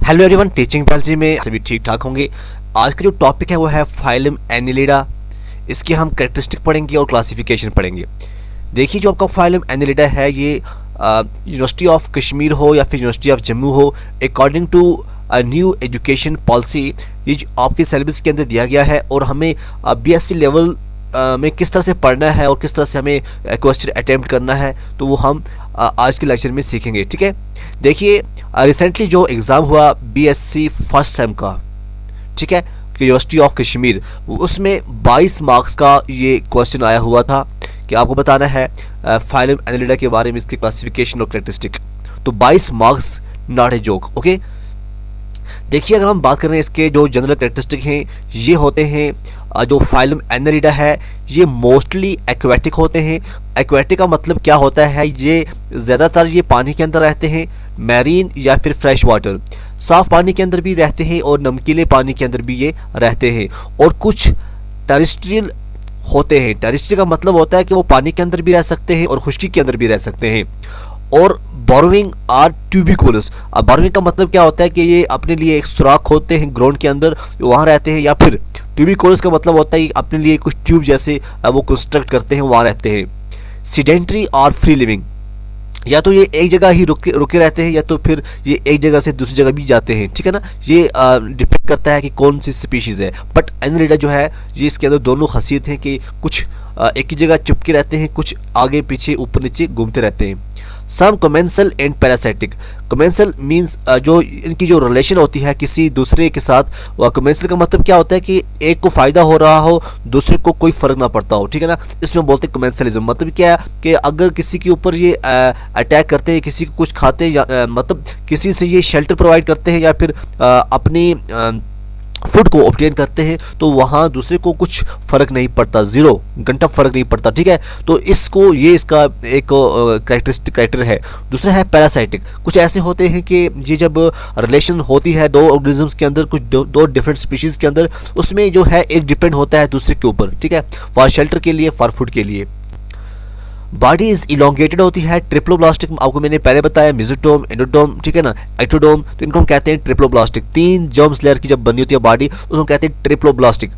Hello everyone, teaching biology में सभी ठीक ठाक होंगे। आज का जो टॉपिक है वो है फाइलम एनिलिडा। इसकी हम कैरेक्टरिस्टिक पढ़ेंगे और क्लासिफिकेशन पढ़ेंगे। देखिए, जो आपका फाइलम एनिलिडा है ये यूनिवर्सिटी ऑफ कश्मीर हो या फिर यूनिवर्सिटी ऑफ जम्मू हो, according to new education policy ये आपके सिलेबस के अंदर दिया गया है और हमें बीएससी लेवल में किस तरह से पढ़ना है और किस तरह से हमें क्वेश्चन अटेम्प्ट करना है, तो वो हम आज के लेक्चर में सीखेंगे। ठीक है, देखिए रिसेंटली जो एग्ज़ाम हुआ बीएससी फर्स्ट सेम का, ठीक है, यूनिवर्सिटी ऑफ कश्मीर, उसमें 22 मार्क्स का ये क्वेश्चन आया हुआ था कि आपको बताना है फाइलम एनिलिडा के बारे में, इसकी क्लासिफिकेशन और कैरेक्टरिस्टिक। तो 22 marks, not a joke. Okay, देखिए अगर हम बात कर रहे हैं इसके जो जनरल कैरेक्टरिस्टिक हैं, ये होते हैं जो फाइलम एनिलिडा है ये मोस्टली एक्वेटिक होते हैं। एक्वेटिक का मतलब क्या होता है, ये ज़्यादातर ये पानी के अंदर रहते हैं, मैरीन या फिर फ्रेश वाटर, साफ़ पानी के अंदर भी रहते हैं और नमकीले पानी के अंदर भी ये रहते हैं। और कुछ टेरेस्ट्रियल होते हैं। टेरेस्ट्रियल का मतलब होता है कि वो पानी के अंदर भी रह सकते हैं और खुश्की के अंदर भी रह सकते हैं। और बोरोइंग आर ट्यूबिकुलस। अब बोरोइंग का मतलब क्या होता है कि ये अपने लिए एक सुराख होते हैं ग्राउंड के अंदर, वहाँ रहते हैं। या फिर ट्यूबिकुलस का मतलब होता है कि अपने लिए कुछ ट्यूब जैसे वो कंस्ट्रक्ट करते हैं, वहाँ रहते हैं। सीडेंट्री और फ्री लिविंग, या तो ये एक जगह ही रुके रहते हैं या तो फिर ये एक जगह से दूसरी जगह भी जाते हैं। ठीक है ना, ये डिपेंड करता है कि कौन सी स्पीशीज़ है। बट एनिलिडा जो है ये इसके अंदर दोनों खासियत हैं कि कुछ एक ही जगह चिपके रहते हैं, कुछ आगे पीछे ऊपर नीचे घूमते रहते हैं। Some commensal and parasitic. Commensal means जो इनकी जो रिलेशन होती है किसी दूसरे के साथ, वह कमेंसल का मतलब क्या होता है कि एक को फ़ायदा हो रहा हो, दूसरे को कोई फ़र्क ना पड़ता हो। ठीक है ना, इसमें बोलते हैं कमेंसलिज्म। मतलब क्या है कि अगर किसी के ऊपर ये अटैक करते हैं, किसी को कुछ खाते हैं, मतलब किसी से ये शेल्टर प्रोवाइड करते हैं या फिर अपनी फूड को ऑब्टेन करते हैं, तो वहाँ दूसरे को कुछ फ़र्क नहीं पड़ता, ज़ीरो घंटा फ़र्क नहीं पड़ता। ठीक है, तो इसको ये इसका एक कैरेक्टर है। दूसरा है पैरासाइटिक। कुछ ऐसे होते हैं कि ये जब रिलेशन होती है दो ऑर्गेनिजम्स के अंदर, कुछ दो डिफरेंट स्पीशीज़ के अंदर, उसमें जो है एक डिपेंड होता है दूसरे के ऊपर। ठीक है, फॉर शेल्टर के लिए, फॉर फूड के लिए। बॉडी इज इलोंगेटेड होती है। ट्रिप्लोब्लास्टिक आपको मैंने पहले बताया, मेसोडर्म, एंडोडर्म, ठीक है ना, एक्टोडर्म, तो इनको हम कहते हैं ट्रिप्लोब्लास्टिक। 3 जर्म्स लेयर की जब बनी होती है बॉडी, उसको कहते हैं ट्रिप्लोब्लास्टिक।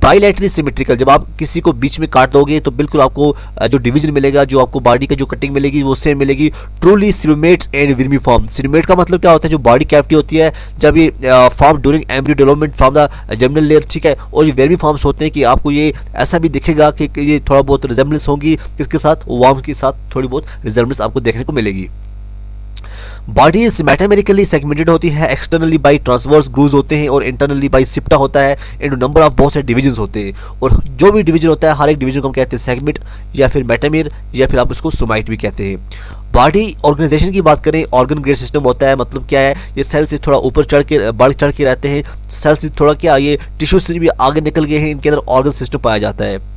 बाइलैटरली सिमेट्रिकल, जब आप किसी को बीच में काट दोगे तो बिल्कुल आपको जो डिवीजन मिलेगा, जो आपको बॉडी का जो कटिंग मिलेगी वो सेम मिलेगी। Truly coelomates and vermiform. Coelomate का मतलब क्या होता है, जो बॉडी कैविटी होती है जब ये form during embryo development from the germinal layer. ठीक है, और ये वर्मीफॉर्म्स होते हैं कि आपको ये ऐसा भी दिखेगा कि ये थोड़ा बहुत रिजेम्बलेंस होगी किसके साथ, वर्म के साथ थोड़ी बहुत रिजेम्बलेंस आपको देखने को मिलेगी। बॉडी इज मेटामेरिकली सेगमेंटेड होती है। एक्सटर्नली बाई ट्रांसवर्स ग्रूव्स होते हैं और इंटरनली बाई सिप्टा होता है। एंड नंबर ऑफ बहुत सारे डिवीजन होते हैं, और जो भी डिवीजन होता है हर एक डिवीजन को हम कहते हैं सेगमेंट या फिर मेटामेर या फिर आप उसको सोमाइट भी कहते हैं। बॉडी ऑर्गेनाइजेशन की बात करें, ऑर्गन ग्रेड सिस्टम होता है। मतलब क्या है, ये सेल से थोड़ा ऊपर बढ़ चढ़ के रहते हैं। सेल से थोड़ा क्या, ये टिश्यू से भी आगे निकल गए हैं, इनके अंदर ऑर्गन सिस्टम पाया जाता है।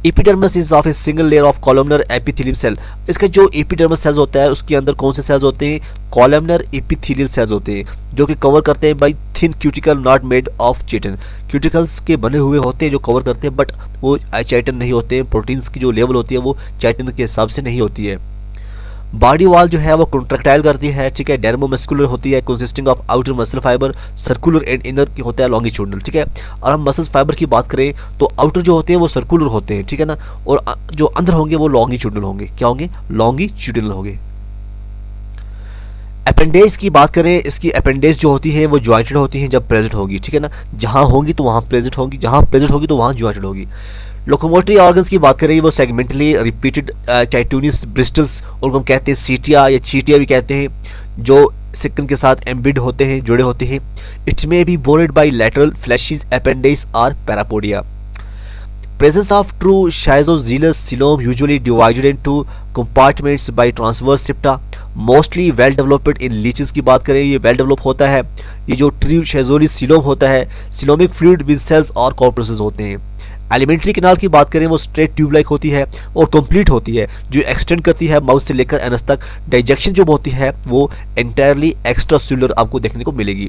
Epidermis is of a single layer of columnar epithelium cell. इसका जो एपिडर्मिस सेल्स होता है उसके अंदर कौन से सेल्स होते हैं, कॉलमनर एपिथेलियल सेल्स होते हैं, जो कि कवर करते हैं bye thin cuticle not made of chitin. Cuticles के बने हुए होते हैं जो कवर करते हैं, बट वो चिटिन नहीं होते हैं। प्रोटीन्स की जो लेवल होती है वो चिटिन के हिसाब से नहीं होती है। बॉडी वॉल जो है वो कॉन्ट्रैक्टाइल करती है। ठीक है, डेर्मोमस्कुलर होती है, consisting of outer muscle fibre, circular and inner की होता है लॉन्गिट्यूडनल। ठीक है, और हम मसल फाइबर की बात करें तो आउटर जो होते हैं वो सर्कुलर होते हैं। ठीक है ना, और जो अंदर होंगे वो लॉन्गिट्यूडनल होंगे। क्या होंगे, लॉन्गिट्यूडनल होंगे। अपेंडेज की बात करें, इसकी अपेंडेज जो होती है वो ज्वाइंटेड होती है जब प्रेजेंट होगी। ठीक है ना, जहाँ होंगी तो वहाँ प्रेजेंट होगी, जहाँ प्रेजेंट होगी तो वहाँ ज्वाइंटेड होगी। लोकोमोटरी ऑर्गन्स की बात करें, वो सेगमेंटली रिपीटेड टाइटूनिस ब्रिस्टल्स, उनको हम कहते हैं सीटिया या चीटिया भी कहते हैं, जो सिकन के साथ एम्बिड होते हैं, जुड़े होते हैं। It may be bordered by lateral fleshy appendages और parapodia. Presence of true schizozilous coelom usually divided into compartments by transverse septa. Mostly well developed in leeches की बात करें, ये well develop होता है। ये जो true schizozilous coelom होता है, coelomic fluid with cells और corpuscles होते हैं। एलिमेंट्री कैनाल की बात करें, वो स्ट्रेट ट्यूब लाइक होती है और कंप्लीट होती है, जो एक्सटेंड करती है माउथ से लेकर एनस तक। डाइजेक्शन जो होती है वो एंटायरली एक्स्ट्रा सेलुलर आपको देखने को मिलेगी।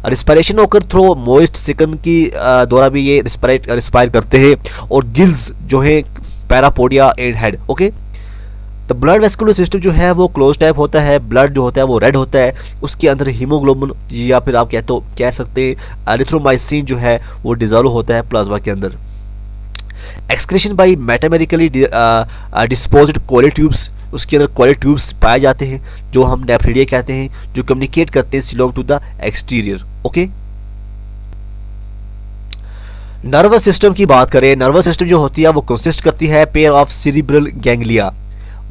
रिस्पायरेशन होकर थ्रो मोइस्ट सिकन की द्वारा भी ये रिस्पायर करते हैं। और गिल्स जो है पैरापोडिया एंड हेड। ओके, तो ब्लड वेस्कुलर सिस्टम जो है वो क्लोज टाइप होता है, ब्लड जो होता है वो रेड होता है, उसके अंदर हीमोग्लोबिन या फिर आप कह सकते हैं एरिथ्रोमाइसिन जो है वो डिजोल्व होता है प्लाज्मा के अंदर। एक्सक्रीशन बाई मेटामेरिकली डिस्पोज्ड कोले ट्यूब्स, उसके अंदर कोले ट्यूब्स पाए जाते हैं जो हम नेफ्रिडिया कहते हैं, जो कम्युनिकेट करते हैं coelom to the exterior. Okay, nervous system की बात करें, नर्वस सिस्टम जो होती है वो कंसिस्ट करती है pair of cerebral ganglia,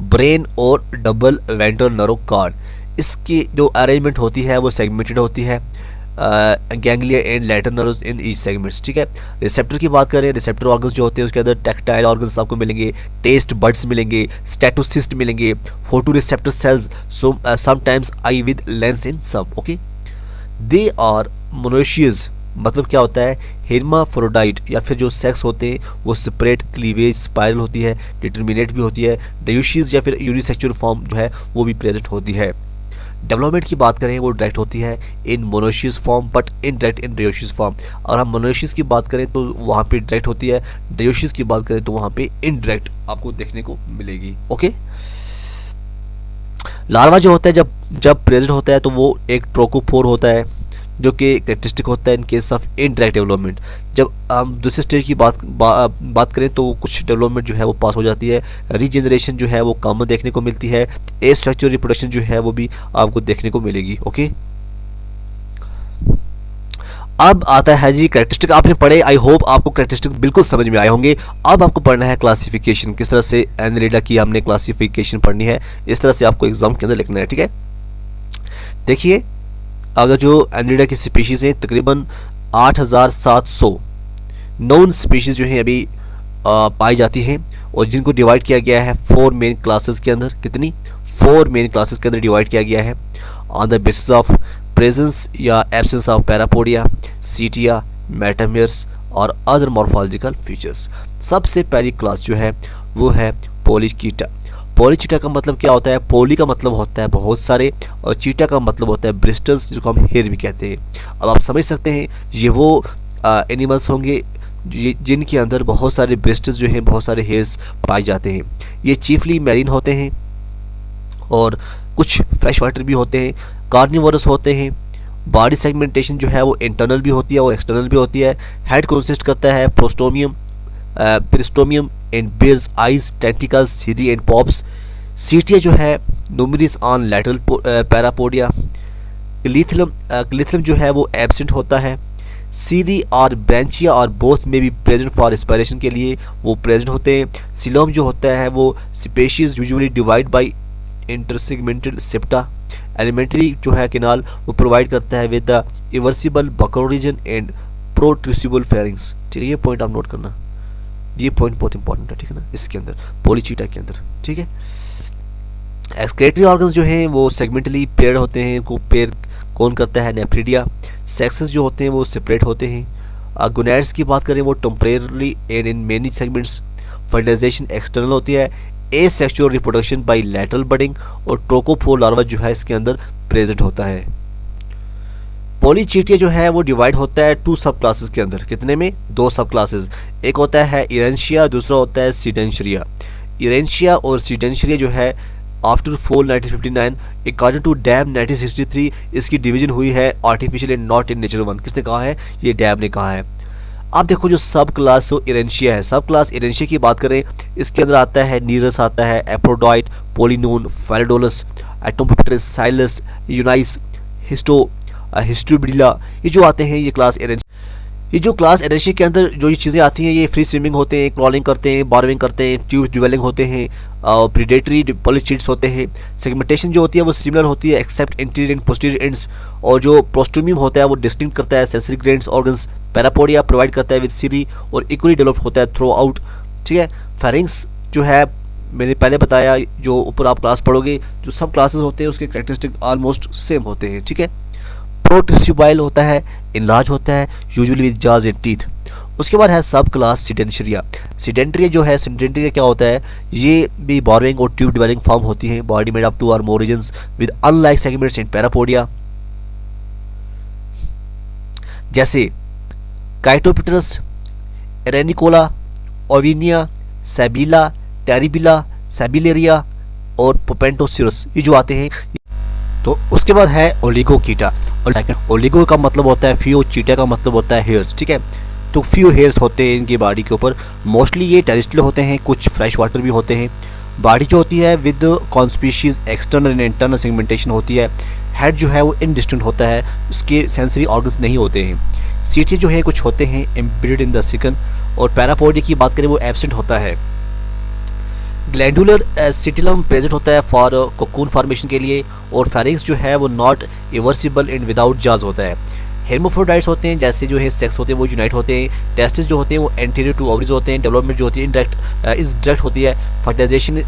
brain और डबल वेंट्रल नर्व कॉर्ड। इसकी जो अरेंजमेंट होती है वो सेगमेंटेड होती है, ganglia and later nerves in each segments. ठीक है, रिसेप्टर की बात करें, रिसेप्टर ऑर्गन्स जो होते हैं उसके अंदर टैक्टाइल ऑर्गन्स आपको मिलेंगे, टेस्ट बड्स मिलेंगे, स्टेटोसिस्ट मिलेंगे, photo receptor cells, sometimes I with lens in सब। ओके, दे आर मोनोशियस, मतलब क्या होता है, हेर्माफ्रोडाइट या फिर जो सेक्स होते हैं वो सेपरेट क्लीवेज स्पाइरल होती है, डिटर्मिनेट भी होती है, डायोसिस या फिर यूनिसेक्सुअल फॉर्म जो है वो भी प्रेजेंट होती है। डेवलपमेंट की बात करें वो डायरेक्ट होती है in monoecious form but indirect in dioecious form. और हम मोनोशियस की बात करें तो वहाँ पे डायरेक्ट होती है, डायोसिस की बात करें तो वहाँ पे इनडायरेक्ट आपको देखने को मिलेगी। ओके, लार्वा जो होता है जब प्रेजेंट होता है तो वो एक ट्रोकोफोर होता है जो कि कैरेक्टरिस्टिक होता है in case of indirect development. जब हम दूसरे स्टेज की बात करें तो कुछ डेवलपमेंट जो है वो पास हो जाती है, रीजनरेशन जो है वो कम देखने को मिलती है, एसेक्सुअल रिप्रोडक्शन जो है वो भी आपको देखने को मिलेगी। ओके, अब आता है जी कैरेक्टरिस्टिक। आपने पढ़े, आई होप आपको कैरेक्टरिस्टिक बिल्कुल समझ में आए होंगे। अब आपको पढ़ना है क्लासिफिकेशन, किस तरह से एनिलिडा की हमने क्लासिफिकेशन पढ़नी है, इस तरह से आपको एग्जाम के अंदर लिखना है। ठीक है, देखिए अगर जो एनिलिडा की स्पीशीज़ हैं तकरीबन 8700 नॉन स्पीशीज़ जो हैं अभी पाई जाती हैं, और जिनको डिवाइड किया गया है 4 मेन क्लासेस के अंदर। कितनी? 4 मेन क्लासेस के अंदर डिवाइड किया गया है on the basis of presence या एब्सेंस ऑफ पैरापोडिया, सीटिया, मेटामेर्स और अदर मॉर्फोलॉजिकल फीचर्स। सबसे पहली क्लास जो है वो है पोलीचीटा। पोलीचीटा का मतलब क्या होता है? पोली का मतलब होता है बहुत सारे, और चीटा का मतलब होता है ब्रिस्टल्स, जिसको हम हेयर भी कहते हैं। अब आप समझ सकते हैं ये वो एनिमल्स होंगे जिनके अंदर बहुत सारे ब्रिस्टल्स जो हैं, बहुत सारे हेयर्स पाए जाते हैं। ये चीफली मैरीन होते हैं और कुछ फ्रेश वाटर भी होते हैं, कार्निवोरस होते हैं। बॉडी सेगमेंटेशन जो है वो इंटरनल भी होती है और एक्सटर्नल भी होती है। हेड कंसिस्ट करता है prostomium, peristomium and bears eyes, tentacles, cirri and palps. Setae जो है numerous on lateral parapodia. Clitellum जो है वो एब्सेंट होता है। सीरी और ब्रांचिया और बोथ में भी प्रेजेंट फॉर रेस्पिरेशन के लिए वो प्रेजेंट होते हैं। सिलोम जो होता है वो species usually divide by intersegmented septa. Alimentary जो है केनाल वो प्रोवाइड करता है with the eversible buccal region and protrusible pharynx. ठीक है, ये पॉइंट आप नोट करना, ये पॉइंट बहुत इंपॉर्टेंट है। ठीक है ना, इसके अंदर पोलीचीटा के अंदर। ठीक है, एक्सक्रेटरी ऑर्गन्स जो हैं वो सेगमेंटली पेयर्ड होते हैं, को पेयर कौन करता है? नेफ्रिडिया। सेक्सेस जो होते हैं वो सेपरेट होते हैं। गोनैड्स की बात करें वो temporarily and in many segments. Fertilization external होती है। Asexual reproduction by lateral budding, और ट्रोकोफोर लार्वा जो है इसके अंदर प्रेजेंट होता है। पोलीचीटिया जो है वो डिवाइड होता है 2 सब क्लासेस के अंदर। कितने में? 2 सब क्लासेस। एक होता है इरेंशिया, दूसरा होता है सीडेंशिया। इरेंशिया और सीडेंशिया जो है after fall 1959 according to dam 1963 इसकी डिवीजन हुई है artificial and not in natural one. किसने कहा है? ये डैम ने कहा है। आप देखो जो सब क्लास वो इरेंशिया है। सब क्लास इरेंशिया की बात करें, इसके अंदर आता है नीरस, आता है एप्रोडॉइट, पोलिनोन, फेरिडोलस, एटोमोपिटेरस, साइलस, यूनाइस, हिस्टोबिडिला, ये जो आते हैं ये क्लास इरेंशिया। ये जो क्लास इरेंशिया के अंदर जो ये चीज़ें आती हैं, ये फ्री स्विमिंग होते हैं, क्रॉलिंग करते हैं, बॉर्विंग करते हैं, ट्यूब ड्वेलिंग होते हैं, प्रीडेटरी पोलीचीट्स होते हैं। सेगमेंटेशन जो होती है वो सिमिलर होती है except interior and posterior ends. और जो प्रोस्टोमियम होता है वो डिस्टिंक्ट करता है sensory glands organs. Parapodia provide करता है विद सीरी और इक्वली डेवलप होता है थ्रू आउट। ठीक है, फेरिंग्स जो है मैंने पहले बताया, जो ऊपर आप क्लास पढ़ोगे जो सब क्लासेस होते हैं उसके कैरेक्टरिस्टिक ऑलमोस्ट सेम होते हैं। ठीक है, प्रोट्रूसिबाइल होता है, इनलार्ज होता है, यूजुअली विद जाज एंड टीथ। उसके बाद है सब क्लास सीडेंशिया। सीडेंट्रिया जो है, सीडेंट्रिया क्या होता है? ये भी बॉर्विंग और ट्यूब डिवेलिंग फॉर्म होती है। बॉडी मेड ऑफ 2 और more regions with unlike segments in parapodia, जैसे काइटोपिटेरस, एरेनिकोला, ओविनिया, सैबिला, टेरिबिला, सैबिलेरिया, और पोपेंटोसिरस, ये जो आते हैं। तो उसके बाद है ओलिगोकीटा, और सेकंड ओलिगो का मतलब होता है फ्यू, चीटा का मतलब होता है हेयर्स, ठीक है। तो फ्यू हेयर्स होते हैं इनकी बॉडी के ऊपर, मोस्टली ये टेरेस्ट्रियल होते हैं, कुछ फ्रेश वाटर भी होते हैं। बॉडी जो होती है with conspicuous external and internal segmentation होती है। हेड जो है वो इनडिस्टिंक्ट होता है, उसके सेंसरी ऑर्गन्स नहीं होते हैं। सीटी जो है कुछ होते हैं एम्बेडेड इन द सिकन, और पैरापोडिया की बात करें वो एब्सेंट होता है। ग्लैंडुलर सिटिलम प्रेजेंट होता है फॉर कोकून फॉर्मेशन के लिए, और फेरिंक्स जो है वो नॉट इवर्सिबल एंड विदाउट जाज होता है। हेर्मोफ्रोडाइट्स होते हैं, जैसे जो है सेक्स होते हैं वो यूनाइट होते हैं। टेस्टिस जो होते हैं वो एंटीरियर टू ओवरीज होते हैं। डेवलपमेंट जो होती है डायरेक्ट होती है। फर्टिलाइजेशन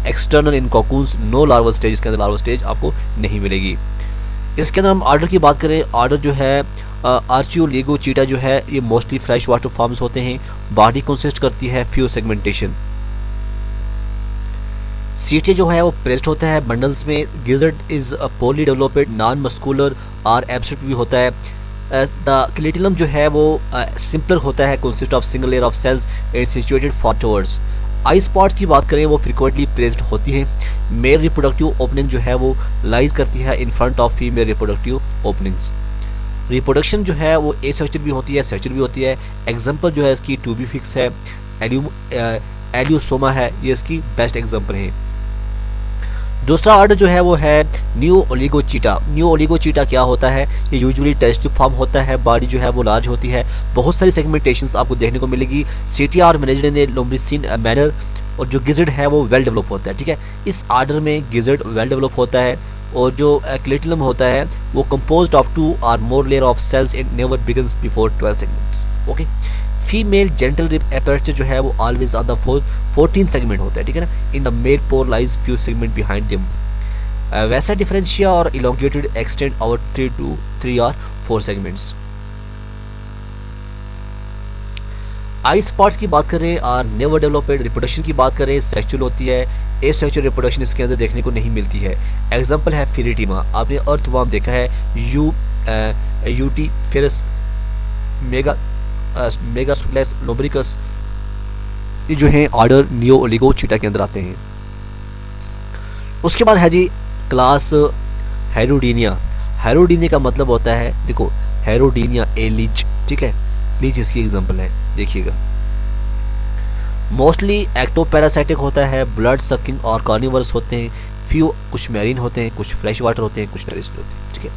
एक्सटर्नल इन कोकून्स, नो लार्वल स्टेज, इसके अंदर लार्वल स्टेज आपको नहीं मिलेगी। इसके अंदर हम ऑर्डर की बात करें, ऑर्डर जो है आर्चियोलिगोचीटा जो है ये मोस्टली फ्रेश वाटर फॉर्म्स होते हैं। बॉडी कंसिस्ट करती है फ्यू सेगमेंटेशन। सीटे जो है वो प्रेस्ड होता है बंडल्स में। Gizzard is poorly developed, non muscular और एब्सेंट भी होता है। द क्लेटिलम जो है वो सिंपलर होता है, consist of single layer of cells and situated forwards. Eye spots की बात करें वो फ्रिक्वेंटली प्रेस्ड होती है। मेल रिप्रोडक्टिव ओपनिंग जो है वो लाइज करती है in front of female reproductive openings. Reproduction जो है वो एसेक्सुअल भी होती है, सेक्सुअल भी होती है। एग्जांपल जो है इसकी ट्यूबिफिक्स है, एल्यूसोमा है, ये इसकी बेस्ट एग्जांपल है। दूसरा ऑर्डर जो है वो है न्यू ओलिगोचीटा। न्यू ओलिगोचीटा क्या होता है, ये यूजुअली टेरेस्ट्रियल फॉर्म होता है। बॉडी जो है वो लार्ज होती है, बहुत सारी सेगमेंटेशंस आपको देखने को मिलेगी। सीटिया और मैनेज्ड इन ए लोम्ब्रिसिन मैनर, और जो गिजर्ड है वो वेल डेवलप होता है, ठीक है। इस ऑर्डर में गिजर्ड वेल डेवलप होता है, और जो क्लेटिलम होता है वो कंपोज्ड ऑफ 2 और more layer of cells and never begins before 12 segments. Okay, female genital रिप एपर्चर जो है वो ऑलवेज ऑन द 14 सेगमेंट होता है, ठीक है ना। In the male pore lies few segment behind them. वैसा डिफरेंशिया और इलोंगेटेड एक्सटेंड आवर 3 और 4 सेगमेंट्स। आई स्पॉट्स की बात करें और नेवर डेवलप्ड। रिप्रोडक्शन की बात करें सेक्सुअल होती है, एसेक्सुअल रिप्रोडक्शन इसके अंदर देखने को नहीं मिलती है। एग्जांपल है फिरिटीमा, आपने अर्थवर्म देखा है, यूटीफेरस, मेगासुलेस, लोब्रिकस, ये जो है ऑर्डर नियो ओलिगोचीटा के अंदर आते हैं। उसके बाद है जी क्लास हेरोडीनिया। हेरोडीनिया का मतलब होता है, देखो हेरोडीनिया ए लीच, ठीक है, लीच इसकी एग्जांपल है, देखिएगा। मोस्टली एक्टोपैरासाइटिक होता है, ब्लड सकिंग और कार्निवरस होते हैं। फ्यू कुछ मैरीन होते हैं, कुछ फ्रेश वाटर होते हैं, कुछ टेरेस्ट्रियल होते हैं, ठीक है।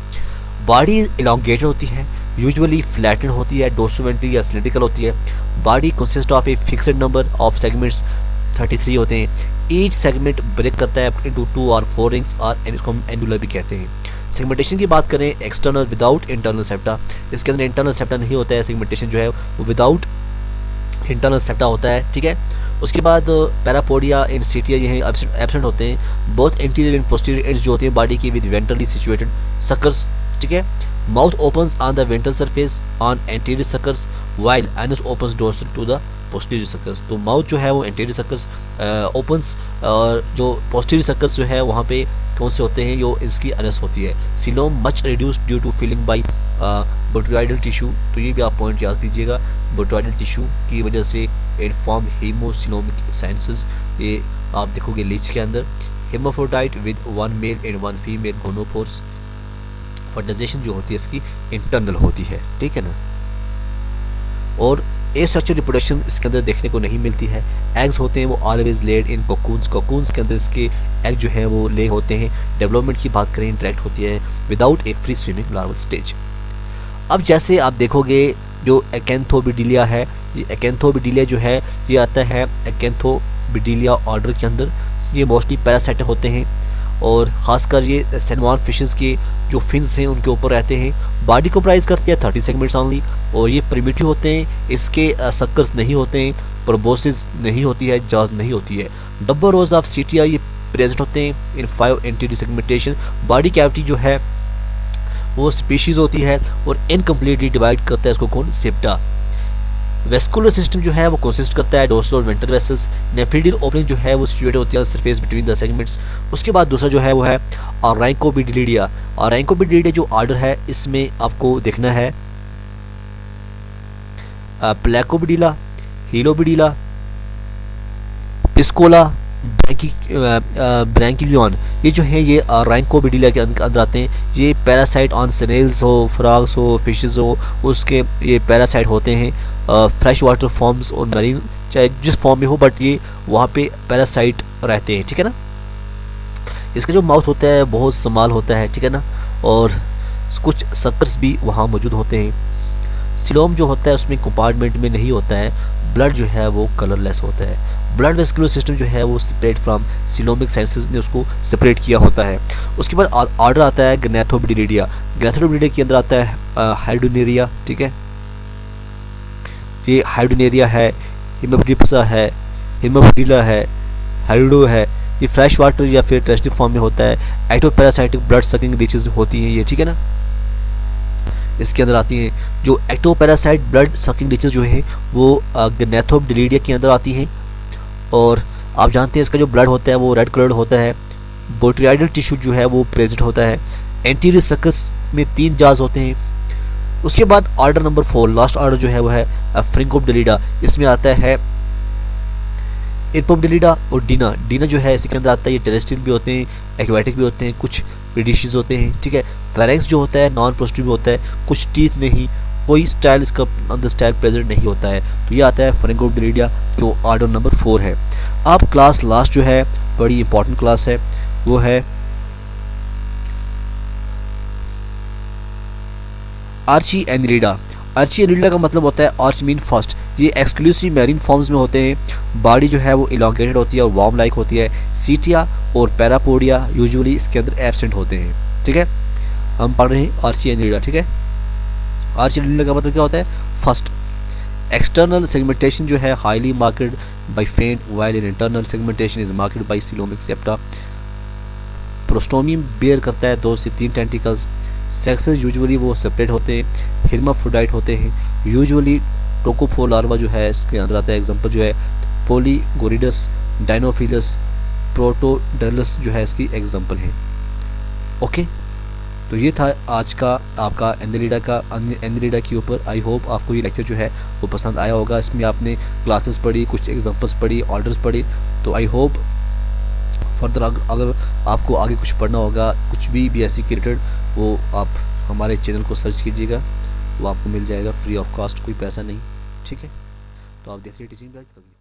बॉडी इलोंगेटेड होती है, यूजुअली फ्लैटेंड होती है, डोर्सोवेंट्रल या सिलिंड्रिकल होती है। Body consist of a fixed number of segments, 33 होते हैं। ईच सेगमेंट ब्रेक करता है इनटू 2 और 4 रिंग्स, और इसको हम एंडुलर भी कहते हैं। सेगमेंटेशन की बात करें एक्सटर्नल विदाउट इंटरनल सेप्टा, इसके अंदर इंटरनल सेप्टा नहीं होता है। सेगमेंटेशन जो है वो विदाउट इंटरनल सेप्टा होता है, ठीक है। उसके बाद पैरापोडिया एंड सीटिया ये एब्सेंट होते हैं। Both anterior and posterior ends जो होती है बॉडी की विद वेंट्रली सिचुएटेड सकर्स, ठीक है। Mouth opens on the ventral surface on anterior suckers, while anus opens dorsal to the posterior circles. तो माउथ जो है वो एंटीरियर सर्कल्स ओपन्स, और जो पोस्टीरियर सर्कल्स जो है वहाँ पे कौन से होते हैं, जो इसकी एनस होती है। Coelom much reduced due to filling by botryoidal tissue, तो ये भी आप पॉइंट याद कीजिएगा। बोट्रॉइडल टिश्यू की वजह से इट फॉर्म हीमोसिलोमिक साइंसेस, ये आप देखोगे लीच के अंदर। Hermaphrodite with 1 male and 1 female gonopores. Fertilisation जो होती है इसकी इंटरनल होती है, ठीक है ना। और एसेक्सुअल रिप्रोडक्शन इसके अंदर देखने को नहीं मिलती है। एग्स होते हैं वो ऑलवेज लेड इन कोकून्स, कोकून्स के अंदर इसके एग जो है वो ले होते हैं। डेवलपमेंट की बात करें डायरेक्ट होती है विदाउट ए फ्री स्विमिंग लार्वल स्टेज। अब जैसे आप देखोगे जो एक्ैंथोबिडिलिया है, ये एक्ैंथोबिडिलिया जो है ये आता है एक्ैंथोबिडिलिया ऑर्डर के अंदर। ये मोस्टली पैरासाइट होते हैं, और ख़ासकर ये सैल्मन फिशेस के जो फिन्स हैं उनके ऊपर रहते हैं। बॉडी को प्राइज करते हैं 30 सेगमेंट्स ऑनली, और ये प्रिमिटिव होते हैं। इसके सक्कर्स नहीं होते हैं, प्रोबोसिस नहीं होती है, जाज नहीं होती है। डब्बल रोज ऑफ सीटिया ये प्रेजेंट होते हैं इन 5 एंटीरियर सेगमेंटेशन। बॉडी कैविटी जो है वो स्पीशीज होती है, और इनकम्प्लीटली डिवाइड करता है इसको कौन, सेप्टा। वेस्कुलर सिस्टम जो है वो कंसिस्ट करता है डोर्सल और वेंट्रल वेसल्स। नेफ्रिडियल ओपनिंग जो है वो सिचुएटेड होती है सरफेस बिटवीन द सेगमेंट्स। उसके बाद दूसरा जो है वो है ऑराइकोबिडिलिडिया। ऑराइकोबिडिलिडिया जो ऑर्डर है इसमें आपको देखना है प्लैकोबिडिला, हीलोबिडिला, पिस्कोला ब्रैंकिलियन, ये जो है ये राइनकोबिडिला के अंदर आते हैं। ये पैरासाइट ऑन स्नेल्स हो, फ्रॉग्स हो, फिशेस हो, उसके ये पैरासाइट होते हैं फ्रेश वाटर फॉर्म्स और मरीन, चाहे जिस फॉर्म में हो, बट ये वहाँ पे पैरासाइट रहते हैं, ठीक है ना। इसका जो माउथ होता है बहुत स्मॉल होता है, ठीक है ना, और कुछ सक्कर्स भी वहाँ मौजूद होते हैं। सिलोम जो होता है उसमें कंपार्टमेंट में नहीं होता है। ब्लड जो है वो कलरलेस होता है। ब्लड वेस्कुलर सिस्टम जो है वो सेपरेट फ्रॉम सिलोमिक साइंसेस ने उसको सेपरेट किया होता है। उसके बाद ऑर्डर आता है ग्नेथोबिडिलिडिया। ग्नेथोबिडिलिडिया के अंदर आता है हाइडोनेरिया, ठीक है, ये हाइडोनेरिया है, हिमोब्रिप्सा है, हिमोब्रिला है, हाइडो है। ये फ्रेश वाटर या फिर टेरेस्ट्रियल फॉर्म में होता है। एक्टोपैरासाइटिक ब्लड सकिंग लीचेस होती हैं ये, ठीक है ना, इसके अंदर आती हैं। जो एक्टोपैरासाइट ब्लड सकिंग लीचेस जो है वो ग्नेथोबिडिलिडिया के अंदर आती हैं। और आप जानते हैं इसका जो ब्लड होता है वो रेड कलर्ड होता है। बोट्रियाइडल टिश्यू जो है वो प्रेजेंट होता है। एंटीरियर सक्कस में 3 जार्स होते हैं। उसके बाद ऑर्डर नंबर 4, लास्ट ऑर्डर जो है वो है फ्रिंकोबिडिलिडा। इसमें आता है इरपोबिडिलिडा और डीना। डीना जो है इसके अंदर आता है। ये टेरेस्ट्रियल भी होते हैं, एक्वाटिक भी होते हैं, कुछ प्रीडिशियस होते हैं, ठीक है। फेरेंक्स जो होता है नॉन प्रोस्टिव होता है, कुछ टीथ नहीं, कोई स्टाइल इसका अंदर स्टाइल प्रेजेंट नहीं होता है। तो ये आता है फ्रिंकोबिडिलिडा जो ऑर्डर नंबर 4 है। अब क्लास लास्ट जो है बड़ी इंपॉर्टेंट क्लास है, वो है आर्ची एनिलिडा। आर्ची एनिलिडा का मतलब होता है आर्च मीन फर्स्ट। ये एक्सक्लूसिव मैरीन फॉर्म्स में होते हैं। बॉडी जो है वो इलोंगेटेड होती है और वार्म लाइक होती है। सीटिया और पैरापोडिया यूजुअली इसके अंदर एब्सेंट होते हैं, ठीक है। हम पढ़ रहे हैं आर्ची एनिलिडा, ठीक है। आर्ची एनिलिडा का मतलब क्या होता है? फर्स्ट, एक्सटर्नल सेगमेंटेशन जो है highly marked by faint, while in internal segmentation is marked by coelomic septa. Prostomium bear करता है 2 से 3 टेंटिकल्स। सेक्सेस यूजुअली वो सेपरेट होते हैं, हिर्माफ्रोडाइट होते हैं। यूजुअली टोकोफो लार्वा जो है इसके अंदर आता है। एग्जांपल जो है पोलीगोरिडस, डायनोफिलस, प्रोटोडर्लस जो है इसकी एग्जांपल है। ओके, तो ये था आज का आपका एनिलिडा के ऊपर। आई होप आपको ये लेक्चर जो है वो पसंद आया होगा। इसमें आपने क्लासेस पढ़ी, कुछ एग्जांपल्स पढ़ी, ऑर्डर्स पढ़ी। तो आई होप फर्दर अगर आपको आगे कुछ पढ़ना होगा, कुछ भी BSc के रिलेटेड, वो आप हमारे चैनल को सर्च कीजिएगा, वो आपको मिल जाएगा फ्री ऑफ कॉस्ट, कोई पैसा नहीं, ठीक है। तो आप देखिए टीचिंग गाइड।